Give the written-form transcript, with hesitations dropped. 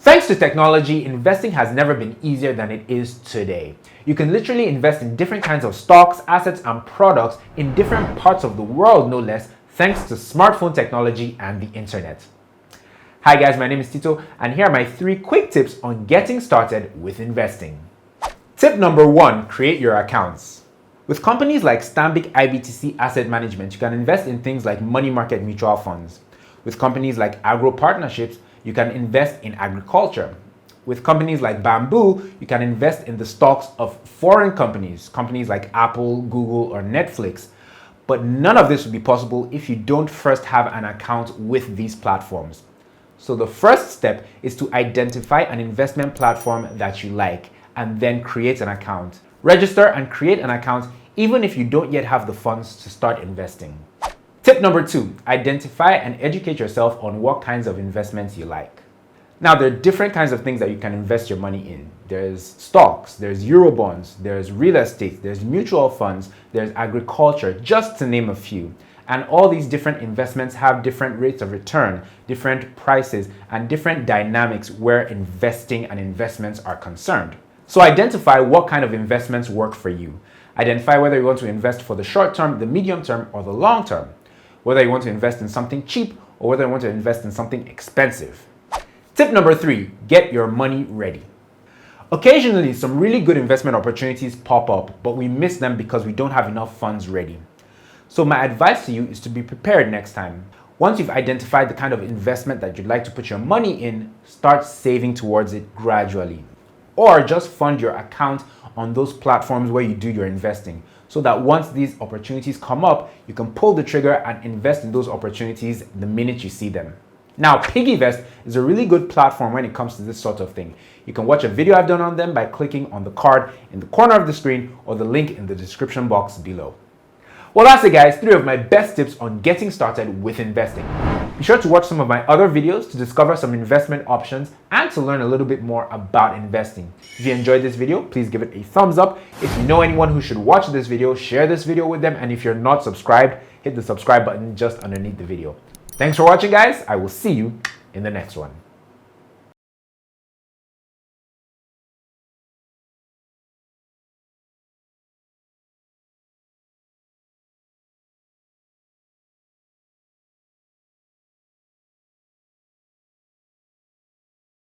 Thanks to technology, investing has never been easier than it is today. You can literally invest in different kinds of stocks, assets, and products in different parts of the world, no less, thanks to smartphone technology and the internet. Hi guys, my name is Tito, and here are my 3 quick tips on getting started with investing. Tip number 1, create your accounts. With companies like Stanbic IBTC Asset Management, you can invest in things like money market mutual funds. With companies like Agro Partnerships, you can invest in agriculture. With companies like Bamboo, you can invest in the stocks of foreign companies like Apple, Google, or Netflix. But none of this would be possible if you don't first have an account with these platforms. So the first step is to identify an investment platform that you like and then create an account. Register and create an account even if you don't yet have the funds to start investing. Tip number 2, identify and educate yourself on what kinds of investments you like. Now, there are different kinds of things that you can invest your money in. There's stocks, there's Eurobonds, there's real estate, there's mutual funds, there's agriculture, just to name a few. And all these different investments have different rates of return, different prices, and different dynamics where investing and investments are concerned. So identify what kind of investments work for you. Identify whether you want to invest for the short term, the medium term, or the long term. Whether you want to invest in something cheap or whether you want to invest in something expensive. Tip number 3, get your money ready. Occasionally, some really good investment opportunities pop up, but we miss them because we don't have enough funds ready. So my advice to you is to be prepared next time. Once you've identified the kind of investment that you'd like to put your money in, start saving towards it gradually. Or just fund your account on those platforms where you do your investing, so that once these opportunities come up, you can pull the trigger and invest in those opportunities the minute you see them. Now, PiggyVest is a really good platform when it comes to this sort of thing. You can watch a video I've done on them by clicking on the card in the corner of the screen or the link in the description box below. Well, that's it guys, 3 of my best tips on getting started with investing. Be sure to watch some of my other videos to discover some investment options and to learn a little bit more about investing. If you enjoyed this video, please give it a thumbs up. If you know anyone who should watch this video, share this video with them. And if you're not subscribed, hit the subscribe button just underneath the video. Thanks for watching guys. I will see you in the next one.